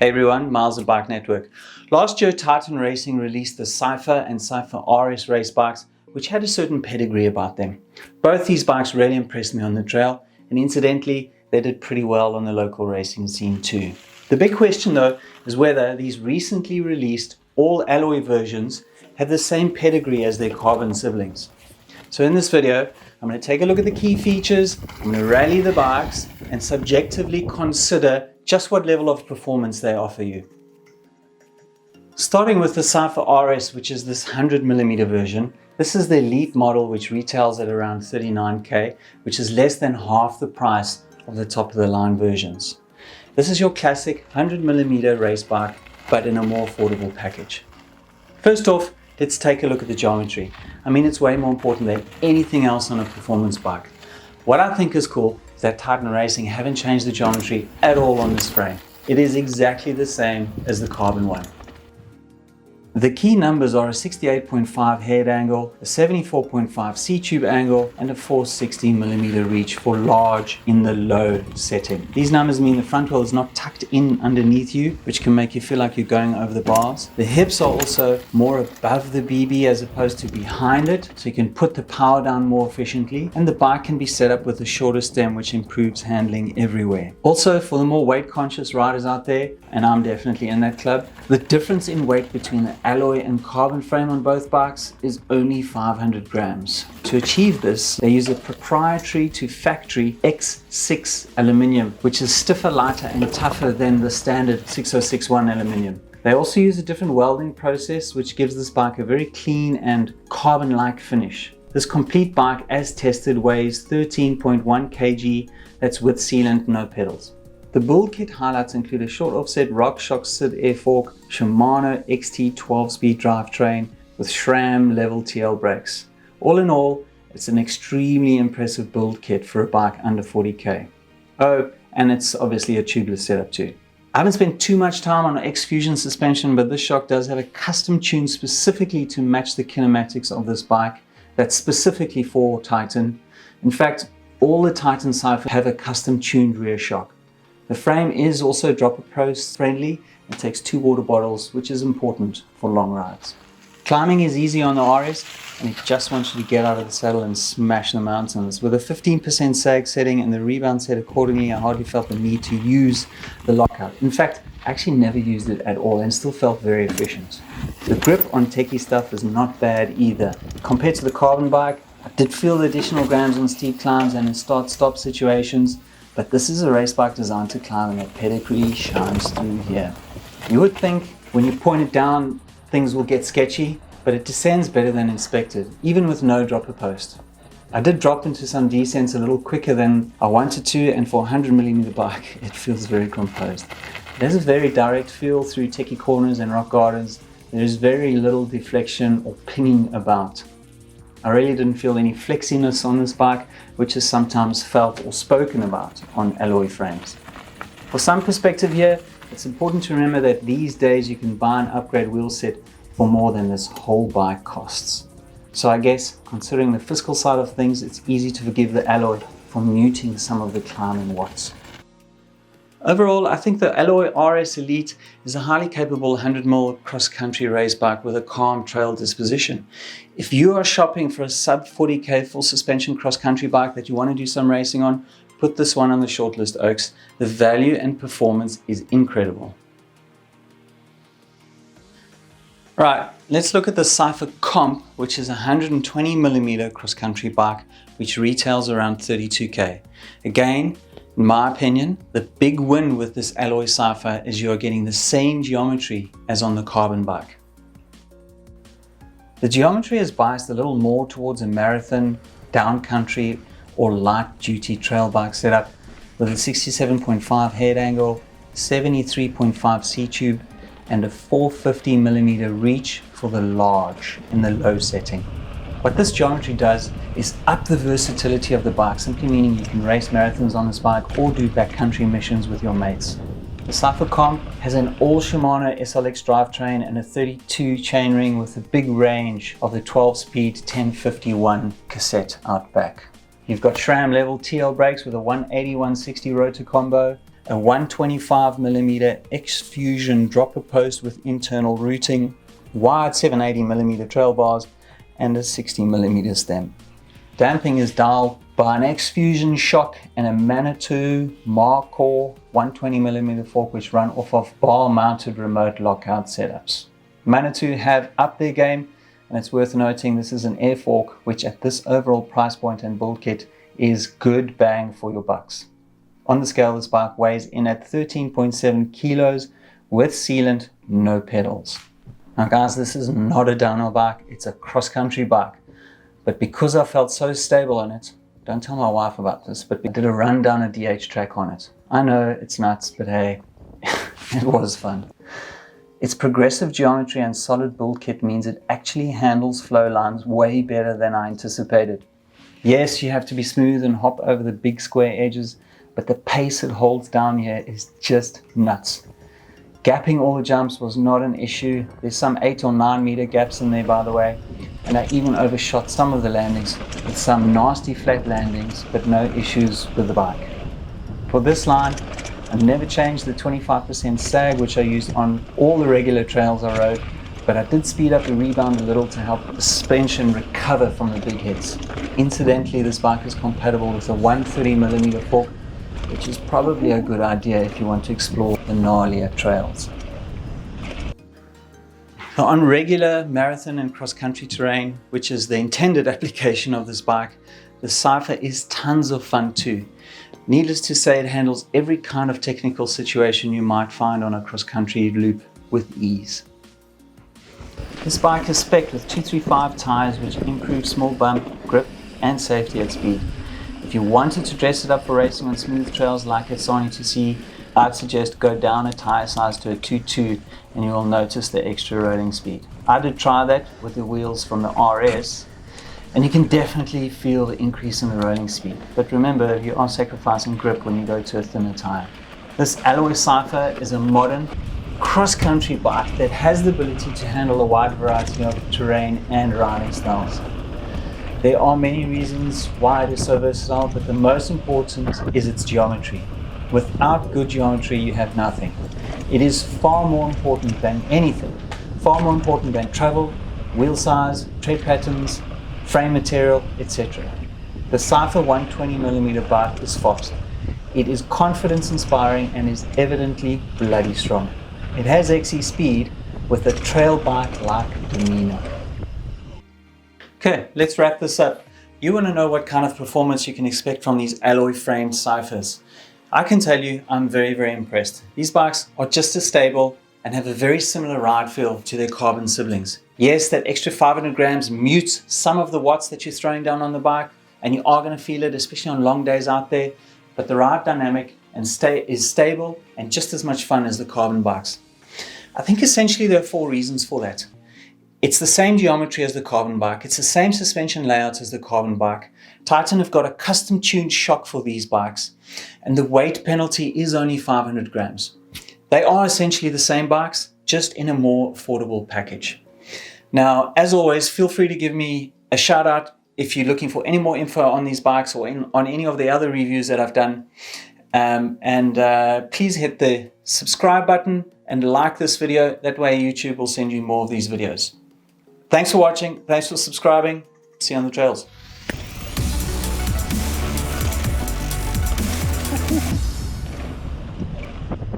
Hey everyone, Miles of Bike Network. Last year, Titan Racing released the Cypher and Cypher RS race bikes, which had a certain pedigree about them. Both these bikes really impressed me on the trail, and incidentally, they did pretty well on the local racing scene too. The big question though is whether these recently released all-alloy versions have the same pedigree as their carbon siblings. So in this video, I'm going to take a look at the key features, I'm going to rally the bikes, and subjectively consider just what level of performance they offer you. Starting with the Cypher RS, which is this 100mm version. This is the elite model, which retails at around 39k, which is less than half the price of the top of the line versions. This is your classic 100mm race bike, but in a more affordable package. First off, let's take a look at the geometry. I mean, it's way more important than anything else on a performance bike. What I think is cool is that Titan Racing haven't changed the geometry at all on this frame. It is exactly the same as the carbon one. The key numbers are a 68.5 head angle, a 74.5 C-tube angle, and a 460mm reach for large in the low setting. These numbers mean the front wheel is not tucked in underneath you, which can make you feel like you're going over the bars. The hips are also more above the BB as opposed to behind it, so you can put the power down more efficiently, and the bike can be set up with a shorter stem, which improves handling everywhere. Also, for the more weight-conscious riders out there, and I'm definitely in that club, the difference in weight between the alloy and carbon frame on both bikes is only 500 grams. To achieve this, they use a proprietary to factory X6 aluminium, which is stiffer, lighter and tougher than the standard 6061 aluminium. They also use a different welding process, which gives this bike a very clean and carbon-like finish. This complete bike, as tested, weighs 13.1 kg, that's with sealant, no pedals. The build kit highlights include a short offset RockShox SID air fork, Shimano XT 12-speed drivetrain with SRAM level TL brakes. All in all, it's an extremely impressive build kit for a bike under 40k. Oh, and it's obviously a tubeless setup too. I haven't spent too much time on X-Fusion suspension, but this shock does have a custom tune specifically to match the kinematics of this bike that's specifically for Titan. In fact, all the Titan Cyphers have a custom tuned rear shock. The frame is also dropper post friendly. It takes 2 water bottles, which is important for long rides. Climbing is easy on the RS, and it just wants you to get out of the saddle and smash the mountains. With a 15% sag setting and the rebound set accordingly, I hardly felt the need to use the lockout. In fact, I actually never used it at all and still felt very efficient. The grip on techie stuff is not bad either. Compared to the carbon bike, I did feel the additional grams on steep climbs and in start-stop situations, but this is a race bike designed to climb and that pedigree shines through here. You would think when you point it down, things will get sketchy, but it descends better than expected, even with no dropper post. I did drop into some descents a little quicker than I wanted to, and for a 100mm bike, it feels very composed. It has a very direct feel through techie corners and rock gardens. There is very little deflection or pinging about. I really didn't feel any flexiness on this bike, which is sometimes felt or spoken about on alloy frames. For some perspective here, it's important to remember that these days you can buy an upgrade wheel set for more than this whole bike costs. So I guess, considering the fiscal side of things, it's easy to forgive the alloy for muting some of the climbing watts. Overall, I think the Alloy RS Elite is a highly capable 100mm cross-country race bike with a calm trail disposition. If you are shopping for a sub 40k full suspension cross-country bike that you want to do some racing on, put this one on the shortlist, Oaks. The value and performance is incredible. Right, let's look at the Cypher Comp, which is a 120mm cross-country bike which retails around 32k. Again, in my opinion, the big win with this alloy Cypher is you are getting the same geometry as on the carbon bike. The geometry is biased a little more towards a marathon, downcountry or light duty trail bike setup with a 67.5 head angle, 73.5 C-tube and a 450mm reach for the large in the low setting. What this geometry does is up the versatility of the bike, simply meaning you can race marathons on this bike or do backcountry missions with your mates. The Cypher Comp has an all Shimano SLX drivetrain and a 32 chainring with a big range of the 12-speed 1051 cassette out back. You've got SRAM level TL brakes with a 180/160 rotor combo, a 125mm X-Fusion dropper post with internal routing, wide 780mm trail bars, and a 60mm stem. Damping is dialed by an X-Fusion shock and a Manitou Markor 120mm fork, which run off of bar-mounted remote lockout setups. Manitou have upped their game, and it's worth noting this is an air fork, which at this overall price point and build kit is good bang for your bucks. On the scale, this bike weighs in at 13.7 kilos with sealant, no pedals. Now guys, this is not a downhill bike, it's a cross-country bike. But because I felt so stable on it, don't tell my wife about this, but we did a run down a DH track on it. I know it's nuts, but hey, it was fun. Its progressive geometry and solid build kit means it actually handles flow lines way better than I anticipated. Yes, you have to be smooth and hop over the big square edges, but the pace it holds down here is just nuts. Gapping all the jumps was not an issue. There's some 8 or 9 meter gaps in there, by the way, and I even overshot some of the landings with some nasty flat landings, but no issues with the bike. For this line, I never changed the 25% sag, which I used on all the regular trails I rode, but I did speed up the rebound a little to help the suspension recover from the big hits. Incidentally, this bike is compatible with a 130mm fork, which is probably a good idea if you want to explore the gnarlier trails. Now, on regular marathon and cross-country terrain, which is the intended application of this bike, the Cypher is tons of fun too. Needless to say, it handles every kind of technical situation you might find on a cross-country loop with ease. This bike is spec'd with 235 tyres, which improve small bump, grip and safety at speed. If you wanted to dress it up for racing on smooth trails like it's starting to see, I'd suggest go down a tyre size to a 2.2 and you will notice the extra rolling speed. I did try that with the wheels from the RS, and you can definitely feel the increase in the rolling speed. But remember, you are sacrificing grip when you go to a thinner tyre. This alloy Cypher is a modern cross-country bike that has the ability to handle a wide variety of terrain and riding styles. There are many reasons why it is so versatile, but the most important is its geometry. Without good geometry, you have nothing. It is far more important than anything, far more important than travel, wheel size, tread patterns, frame material, etc. The Cypher 120mm bike is fast. It is confidence inspiring and is evidently bloody strong. It has XE speed with a trail bike-like demeanor. Okay, let's wrap this up. You want to know what kind of performance you can expect from these alloy framed Cyphers. I can tell you I'm very, very impressed. These bikes are just as stable and have a very similar ride feel to their carbon siblings. Yes, that extra 500 grams mutes some of the watts that you're throwing down on the bike, and you are going to feel it, especially on long days out there, but the ride dynamic and is stable and just as much fun as the carbon bikes. I think essentially there are 4 reasons for that. It's the same geometry as the carbon bike. It's the same suspension layout as the carbon bike. Titan have got a custom tuned shock for these bikes, and the weight penalty is only 500 grams. They are essentially the same bikes, just in a more affordable package. Now, as always, feel free to give me a shout out if you're looking for any more info on these bikes or on any of the other reviews that I've done. Please hit the subscribe button and like this video. That way YouTube will send you more of these videos. Thanks for watching. Thanks for subscribing. See you on the trails.